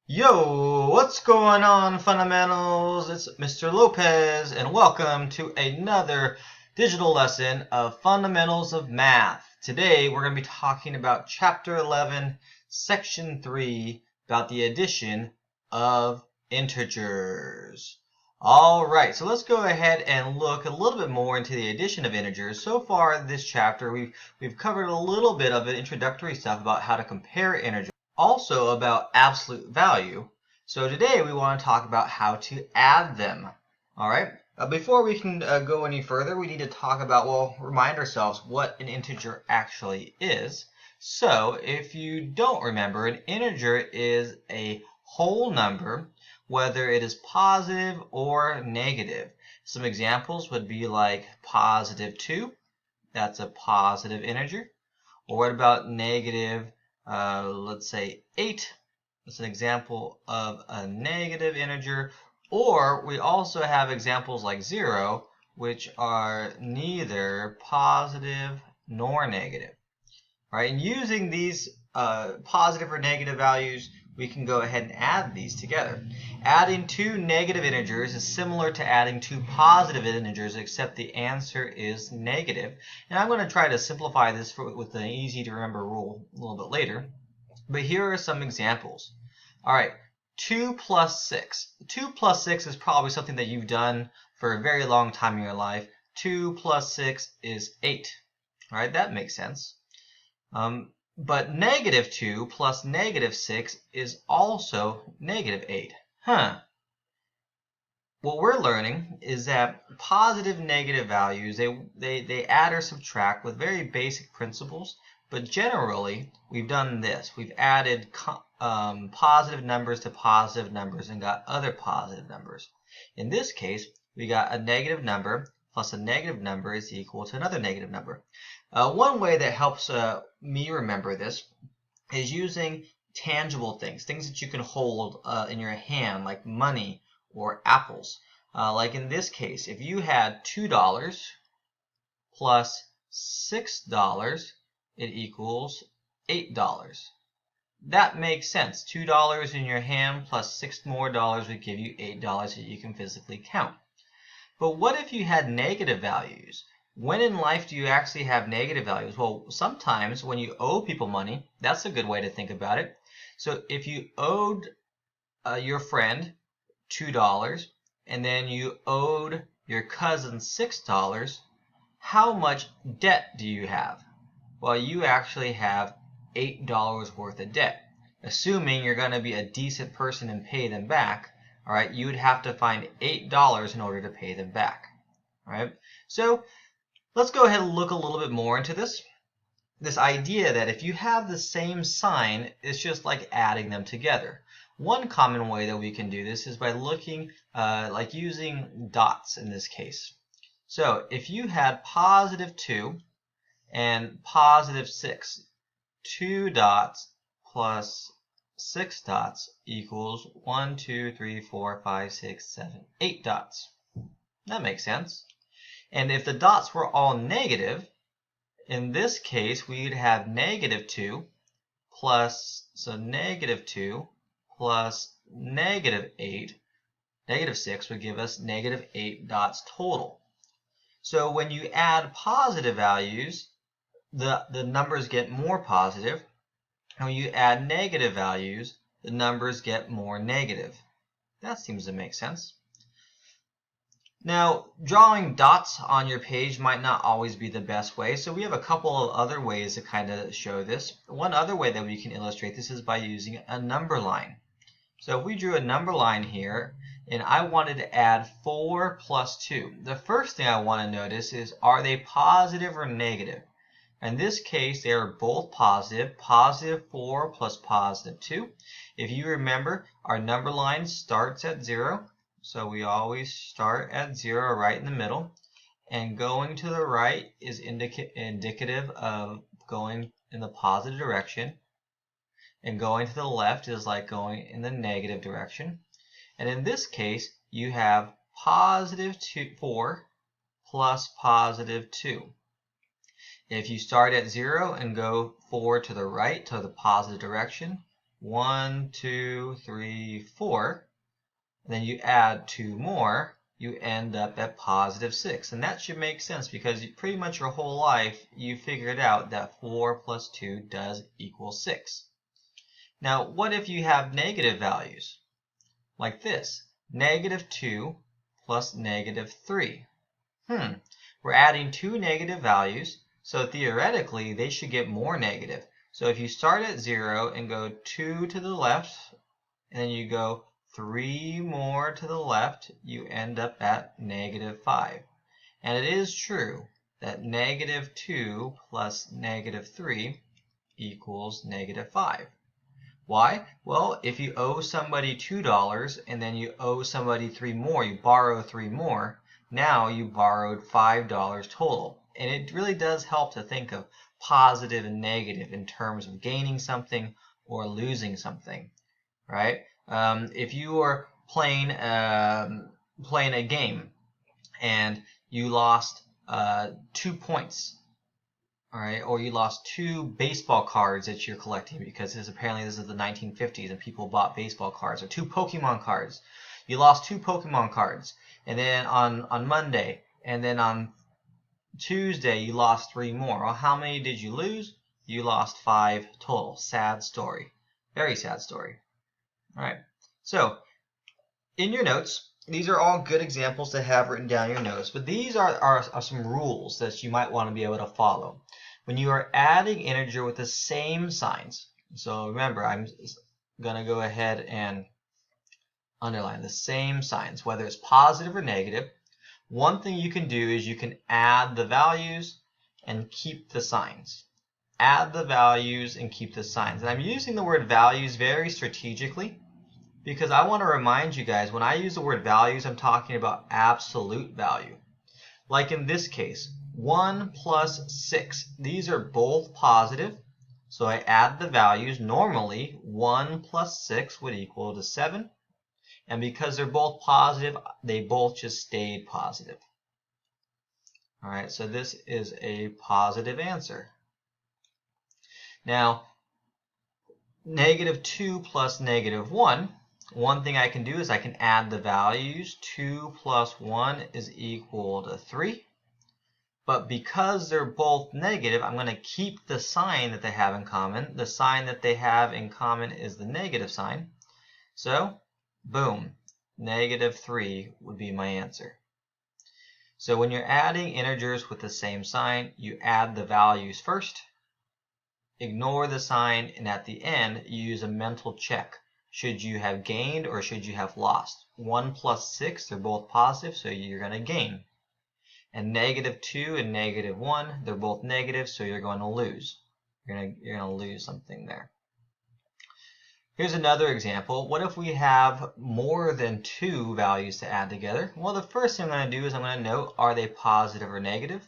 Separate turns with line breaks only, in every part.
Yo, what's going on, fundamentals? It's Mr. Lopez, and welcome to another digital lesson of Fundamentals of Math. Today, we're going to be talking about Chapter 11, Section 3, about the addition of integers. Alright, so let's go ahead and look a little bit more into the addition of integers. So far in this chapter, we've covered a little bit of the introductory stuff about how to compare integers, also about absolute value. So today we want to talk about how to add them. All right. Before we can go any further, we need to talk about, remind ourselves what an integer actually is. So if you don't remember, an integer is a whole number, whether it is positive or negative. Some examples would be like positive 2, that's a positive integer. Or what about negative let's say 8. That's an example of a negative integer. Or we also have examples like 0, which are neither positive nor negative. Right? And using these positive or negative values, we can go ahead and add these together. Adding two negative integers is similar to adding two positive integers, except the answer is negative. And I'm going to try to simplify this with an easy to remember rule a little bit later. But here are some examples. All right, 2 plus 6. 2 plus 6 is probably something that you've done for a very long time in your life. 2 plus 6 is 8. All right, that makes sense. But negative 2 plus negative 6 is also negative 8. What we're learning is that positive and negative values, they add or subtract with very basic principles, but generally we've done this. We've added positive numbers to positive numbers and got other positive numbers. In this case, we got a negative number plus a negative number is equal to another negative number. One way that helps me remember this is using tangible things that you can hold in your hand, like money or apples. Like in this case, if you had $2 plus $6, it equals $8. That makes sense. $2 in your hand plus $6 more would give you $8 that you can physically count. But what if you had negative values? When in life do you actually have negative values? Well, sometimes when you owe people money, that's a good way to think about it. So if you owed your friend $2 and then you owed your cousin $6, how much debt do you have? Well, you actually have $8 worth of debt. Assuming you're going to be a decent person and pay them back, all right, you would have to find $8 in order to pay them back. All right, so let's go ahead and look a little bit more into this. This idea that if you have the same sign, it's just like adding them together. One common way that we can do this is by looking, like using dots in this case. So if you had positive 2 and positive 6, 2 dots plus 6 dots equals 1, 2, 3, 4, 5, 6, 7, 8 dots. That makes sense. And if the dots were all negative, in this case we'd have negative 2 plus, so negative 2 plus negative 8, negative 6 would give us negative 8 dots total. So when you add positive values, the numbers get more positive. And when you add negative values, the numbers get more negative. That seems to make sense. Now, drawing dots on your page might not always be the best way, so we have a couple of other ways to kind of show this. One other way that we can illustrate this is by using a number line. So if we drew a number line here, and I wanted to add 4 plus 2, the first thing I want to notice is, are they positive or negative? In this case, they are both positive, positive 4 plus positive 2. If you remember, our number line starts at 0, so we always start at 0 right in the middle. And going to the right is indicative of going in the positive direction. And going to the left is like going in the negative direction. And in this case, you have positive 4 plus positive 2. If you start at 0 and go 4 to the right, to the positive direction, 1, 2, 3, 4, and then you add 2 more, you end up at positive 6. And that should make sense because pretty much your whole life you figured out that 4 plus 2 does equal 6. Now, what if you have negative values? Like this, negative 2 plus negative 3. We're adding two negative values, so theoretically they should get more negative. So if you start at 0 and go 2 to the left, and then you go 3 more to the left, you end up at negative 5. And it is true that negative 2 plus negative 3 equals negative 5. Why? Well, if you owe somebody $2 and then you owe somebody 3 more, you borrow 3 more, now you borrowed $5 total. And it really does help to think of positive and negative in terms of gaining something or losing something, right? If you are playing a game and you lost 2 points, all right, or you lost 2 baseball cards that you're collecting because apparently this is the 1950s and people bought baseball cards, or 2 Pokemon cards. You lost 2 Pokemon cards, and then on Monday, and then on Tuesday you lost 3 more. Well, how many did you lose? You lost 5 total. Sad story. Very sad story. All right. So in your notes, these are all good examples to have written down in your notes, but these are some rules that you might want to be able to follow when you are adding integer with the same signs. So remember, I'm going to go ahead and underline the same signs, whether it's positive or negative. One thing you can do is you can add the values and keep the signs. Add the values and keep the signs. And I'm using the word values very strategically, because I want to remind you guys, when I use the word values, I'm talking about absolute value. Like in this case, 1 plus 6. These are both positive, so I add the values. Normally, 1 plus 6 would equal to 7. And because they're both positive, they both just stayed positive. All right, so this is a positive answer. Now, negative 2 plus negative 1. One thing I can do is I can add the values. 2 plus 1 is equal to 3. But because they're both negative, I'm going to keep the sign that they have in common. The sign that they have in common is the negative sign. So, boom, negative 3 would be my answer. So when you're adding integers with the same sign, you add the values first, ignore the sign, and at the end, you use a mental check. Should you have gained or should you have lost? 1 plus 6, they're both positive, so you're going to gain. And negative 2 and negative 1, they're both negative, so you're going to lose. You're going to lose something there. Here's another example. What if we have more than 2 values to add together? Well, the first thing I'm going to do is I'm going to note, are they positive or negative?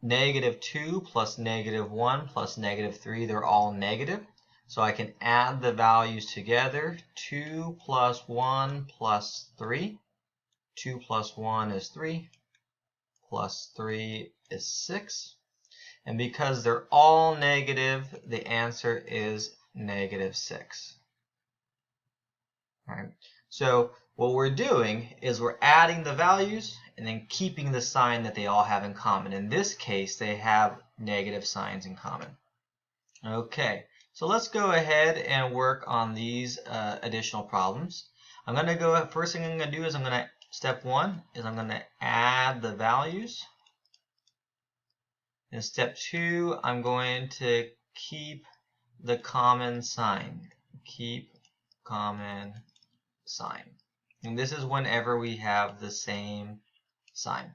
Negative 2 plus negative 1 plus negative 3, they're all negative. So I can add the values together. 2 plus 1 plus 3. 2 plus 1 is 3. Plus 3 is 6. And because they're all negative, the answer is negative 6. All right. So what we're doing is we're adding the values and then keeping the sign that they all have in common. In this case, they have negative signs in common. Okay, so let's go ahead and work on these additional problems. I'm going to go, first thing I'm going to do is step 1 is I'm going to add the values. In step 2, I'm going to keep the common sign. Keep common sign. And this is whenever we have the same sign.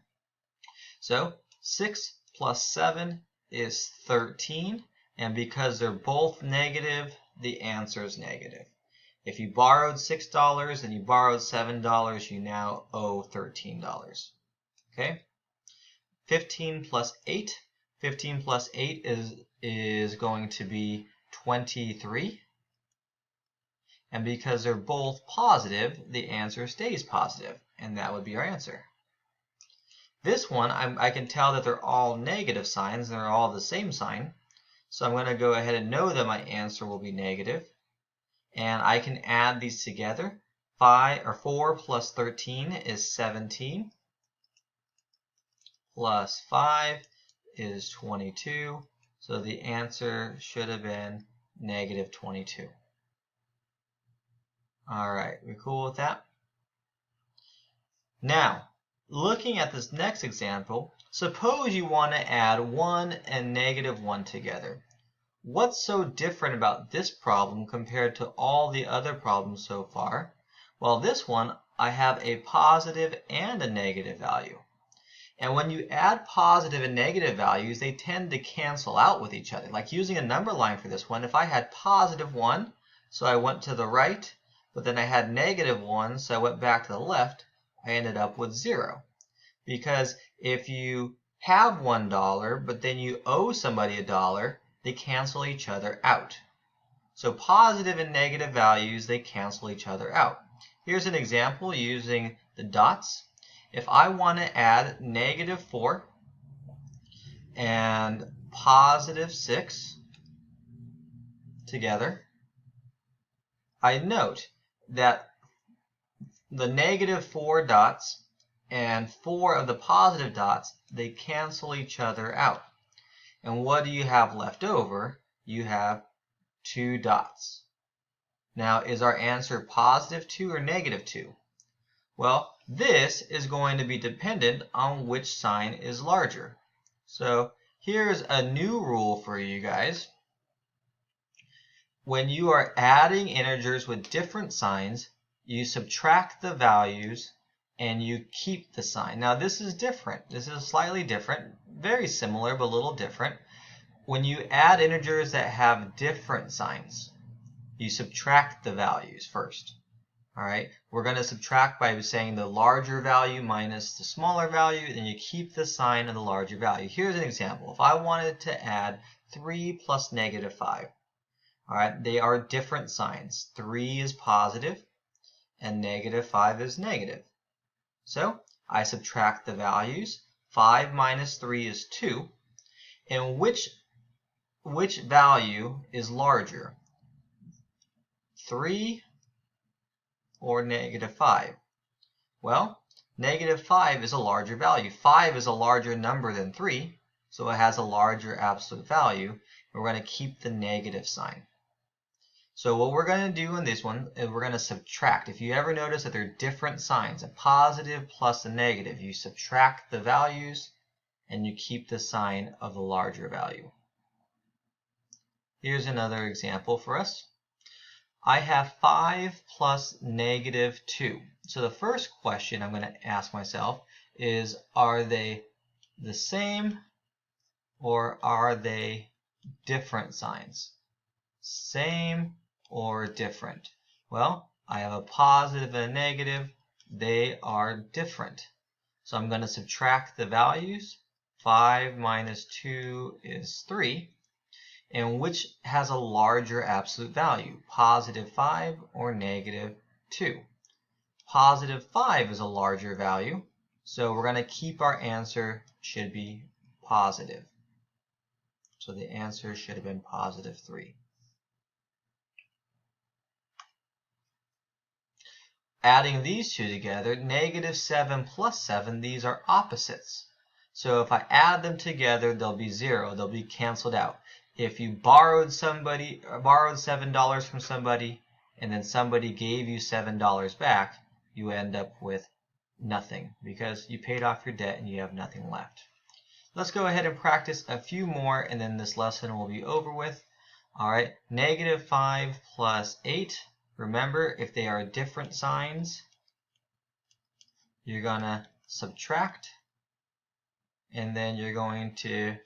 So 6 plus 7 is 13. And because they're both negative, the answer is negative. If you borrowed $6 and you borrowed $7, you now owe $13. Okay? 15 plus 8. 15 plus 8 is going to be 23. And because they're both positive, the answer stays positive. And that would be our answer. This one, I can tell that they're all negative signs and they're all the same sign. So I'm going to go ahead and know that my answer will be negative. and I can add these together. 4 plus 13 is 17, plus 5 is 22, so the answer should have been negative 22. Alright, we cool with that? Now, looking at this next example, suppose you want to add 1 and negative 1 together. What's so different about this problem compared to all the other problems so far? Well, this one, I have a positive and a negative value. And when you add positive and negative values, they tend to cancel out with each other. Like using a number line for this one, if I had positive 1, so I went to the right, but then I had negative 1, so I went back to the left, I ended up with 0. Because if you have $1, but then you owe somebody $1, they cancel each other out. So positive and negative values, they cancel each other out. Here's an example using the dots. If I want to add negative 4 and positive 6 together, I note that the negative 4 dots and 4 of the positive dots, they cancel each other out. And what do you have left over? You have 2 dots. Now, is our answer positive 2 or negative 2? Well, this is going to be dependent on which sign is larger. So here's a new rule for you guys. When you are adding integers with different signs, you subtract the values and you keep the sign. Now this is different. This is slightly different, very similar but a little different. When you add integers that have different signs, you subtract the values first. Alright, we're going to subtract by saying the larger value minus the smaller value, then you keep the sign of the larger value. Here's an example. If I wanted to add 3 plus negative 5, alright, they are different signs. 3 is positive and negative 5 is negative. So I subtract the values. 5 minus 3 is 2. And which value is larger? 3 or negative 5? Well, negative 5 is a larger value. 5 is a larger number than 3, so it has a larger absolute value. We're going to keep the negative sign. So what we're going to do in this one is we're going to subtract. If you ever notice that they're different signs, a positive plus a negative, you subtract the values and you keep the sign of the larger value. Here's another example for us. I have 5 plus negative 2. So the first question I'm going to ask myself is, are they the same or are they different signs? Same or different? Well, I have a positive and a negative. They are different. So I'm going to subtract the values. 5 minus 2 is 3. And which has a larger absolute value, positive 5 or negative 2? Positive 5 is a larger value, so we're going to keep our answer should be positive. So the answer should have been positive 3. Adding these two together, negative 7 plus 7, these are opposites. So if I add them together, they'll be 0. They'll be canceled out. If you borrowed $7 from somebody and then somebody gave you $7 back, you end up with nothing because you paid off your debt and you have nothing left. Let's go ahead and practice a few more and then this lesson will be over with. Alright, negative 5 plus 8. Remember, if they are different signs, you're going to subtract and then you're going to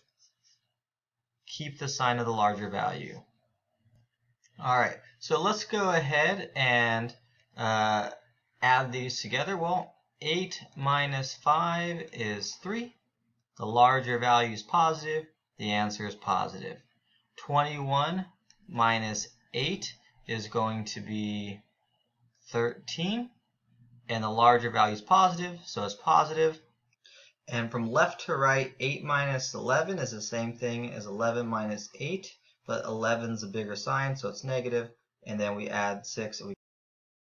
keep the sign of the larger value. Alright, so let's go ahead and add these together. Well, 8 minus 5 is 3. The larger value is positive. The answer is positive. 21 minus 8 is going to be 13. And the larger value is positive, so it's positive. And from left to right, 8 minus 11 is the same thing as 11 minus 8, but 11 is a bigger sign, so it's negative, and then we add 6, and we